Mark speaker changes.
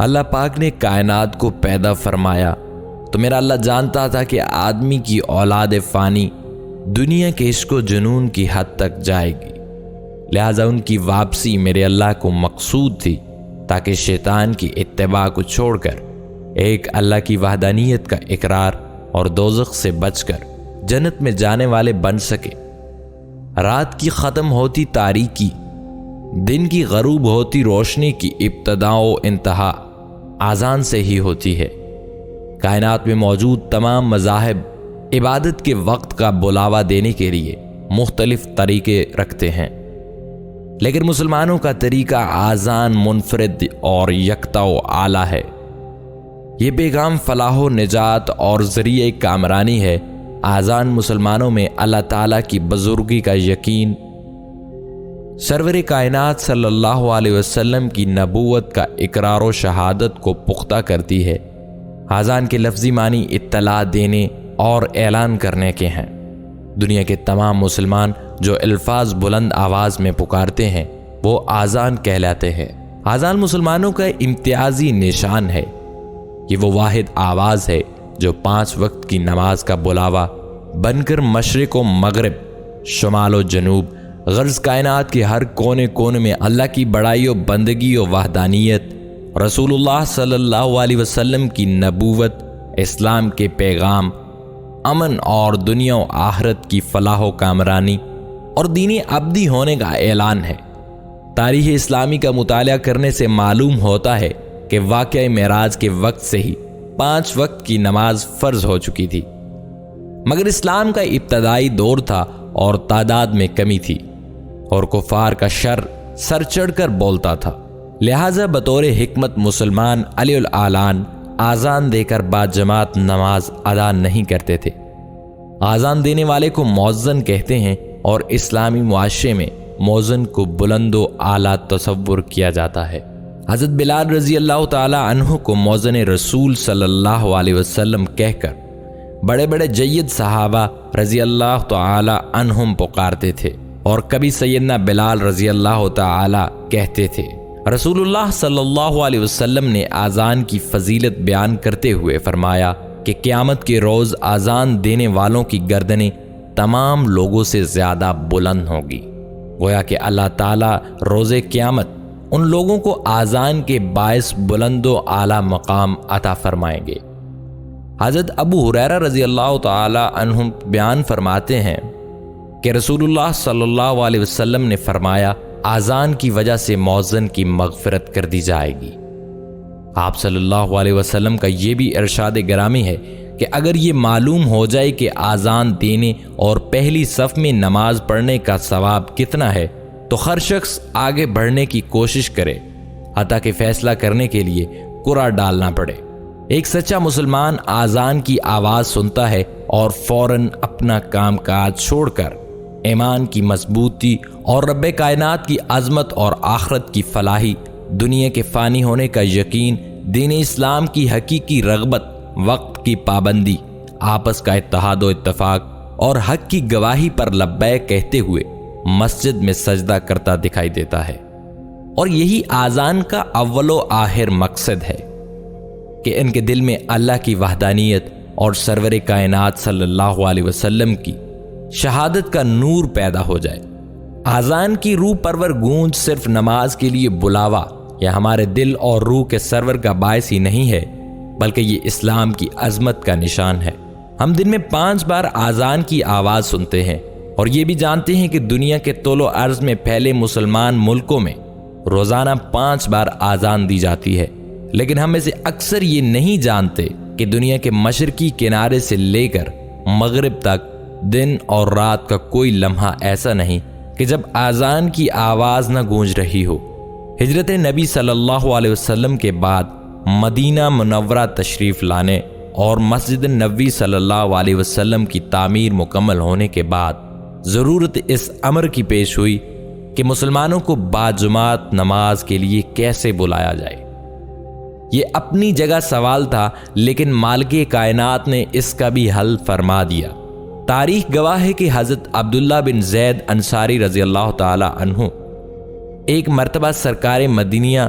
Speaker 1: اللہ پاک نے کائنات کو پیدا فرمایا تو میرا اللہ جانتا تھا کہ آدمی کی اولاد فانی دنیا کے عشق و جنون کی حد تک جائے گی، لہٰذا ان کی واپسی میرے اللہ کو مقصود تھی تاکہ شیطان کی اتباع کو چھوڑ کر ایک اللہ کی وحدانیت کا اقرار اور دوزخ سے بچ کر جنت میں جانے والے بن سکے۔ رات کی ختم ہوتی تاریکی، دن کی غروب ہوتی روشنی کی ابتدا و انتہا اذان سے ہی ہوتی ہے۔ کائنات میں موجود تمام مذاہب عبادت کے وقت کا بلاوا دینے کے لیے مختلف طریقے رکھتے ہیں، لیکن مسلمانوں کا طریقہ اذان منفرد اور یکتا و اعلیٰ ہے۔ یہ پیغام فلاح و نجات اور ذریعہ کامرانی ہے۔ اذان مسلمانوں میں اللہ تعالیٰ کی بزرگی کا یقین، سرور کائنات صلی اللہ علیہ وسلم کی نبوت کا اقرار و شہادت کو پختہ کرتی ہے۔ اذان کے لفظی معنی اطلاع دینے اور اعلان کرنے کے ہیں۔ دنیا کے تمام مسلمان جو الفاظ بلند آواز میں پکارتے ہیں وہ اذان کہلاتے ہیں۔ اذان مسلمانوں کا امتیازی نشان ہے۔ یہ وہ واحد آواز ہے جو 5 وقت کی نماز کا بلاوا بن کر مشرق و مغرب، شمال و جنوب، غرض کائنات کے ہر کونے کونے میں اللہ کی بڑائی و بندگی و وحدانیت، رسول اللہ صلی اللہ علیہ وسلم کی نبوت، اسلام کے پیغام، امن اور دنیا و آخرت کی فلاح و کامرانی اور دین ابدی ہونے کا اعلان ہے۔ تاریخ اسلامی کا مطالعہ کرنے سے معلوم ہوتا ہے کہ واقعہ معراج کے وقت سے ہی 5 وقت کی نماز فرض ہو چکی تھی، مگر اسلام کا ابتدائی دور تھا اور تعداد میں کمی تھی اور کفار کا شر سر چڑھ کر بولتا تھا، لہٰذا بطور حکمت مسلمان علی الاعلان اذان دے کر بعد جماعت نماز ادا نہیں کرتے تھے۔ اذان دینے والے کو مؤذن کہتے ہیں اور اسلامی معاشرے میں مؤذن کو بلند و اعلیٰ تصور کیا جاتا ہے۔ حضرت بلال رضی اللہ تعالی عنہ کو مؤذن رسول صلی اللہ علیہ وسلم کہہ کر بڑے بڑے جید صحابہ رضی اللہ تعالی عنہم پکارتے تھے، اور کبھی سیدنا بلال رضی اللہ تعالی کہتے تھے۔ رسول اللہ صلی اللہ علیہ وسلم نے اذان کی فضیلت بیان کرتے ہوئے فرمایا کہ قیامت کے روز اذان دینے والوں کی گردنیں تمام لوگوں سے زیادہ بلند ہوگی، گویا کہ اللہ تعالیٰ روز قیامت ان لوگوں کو اذان کے باعث بلند و اعلیٰ مقام عطا فرمائیں گے۔ حضرت ابو ہریرہ رضی اللہ تعالی عنہ بیان فرماتے ہیں کہ رسول اللہ صلی اللہ علیہ وسلم نے فرمایا، اذان کی وجہ سے مؤذن کی مغفرت کر دی جائے گی۔ آپ صلی اللہ علیہ وسلم کا یہ بھی ارشاد گرامی ہے کہ اگر یہ معلوم ہو جائے کہ اذان دینے اور پہلی صف میں نماز پڑھنے کا ثواب کتنا ہے تو ہر شخص آگے بڑھنے کی کوشش کرے، حتیٰ کہ فیصلہ کرنے کے لیے قرعہ ڈالنا پڑے۔ ایک سچا مسلمان اذان کی آواز سنتا ہے اور فوراً اپنا کام کاج چھوڑ کر ایمان کی مضبوطی اور رب کائنات کی عظمت اور آخرت کی فلاحی، دنیا کے فانی ہونے کا یقین، دین اسلام کی حقیقی رغبت، وقت کی پابندی، آپس کا اتحاد و اتفاق اور حق کی گواہی پر لبیک کہتے ہوئے مسجد میں سجدہ کرتا دکھائی دیتا ہے۔ اور یہی اذان کا اول و آخر مقصد ہے کہ ان کے دل میں اللہ کی وحدانیت اور سرور کائنات صلی اللہ علیہ وسلم کی شہادت کا نور پیدا ہو جائے۔ اذان کی روح پرور گونج صرف نماز کے لیے بلاوا یا ہمارے دل اور روح کے سرور کا باعث ہی نہیں ہے، بلکہ یہ اسلام کی عظمت کا نشان ہے۔ ہم دن میں 5 بار اذان کی آواز سنتے ہیں اور یہ بھی جانتے ہیں کہ دنیا کے طول و عرض میں پھیلے مسلمان ملکوں میں روزانہ 5 بار اذان دی جاتی ہے، لیکن ہم میں سے اکثر یہ نہیں جانتے کہ دنیا کے مشرقی کنارے سے لے کر مغرب تک دن اور رات کا کوئی لمحہ ایسا نہیں کہ جب اذان کی آواز نہ گونج رہی ہو۔ ہجرت نبی صلی اللہ علیہ وسلم کے بعد مدینہ منورہ تشریف لانے اور مسجد نبوی صلی اللہ علیہ وسلم کی تعمیر مکمل ہونے کے بعد ضرورت اس امر کی پیش ہوئی کہ مسلمانوں کو باجماعت نماز کے لیے کیسے بلایا جائے۔ یہ اپنی جگہ سوال تھا، لیکن مالک کائنات نے اس کا بھی حل فرما دیا۔ تاریخ گواہ ہے کہ حضرت عبداللہ بن زید انصاری رضی اللہ تعالی عنہ ایک مرتبہ سرکار مدینہ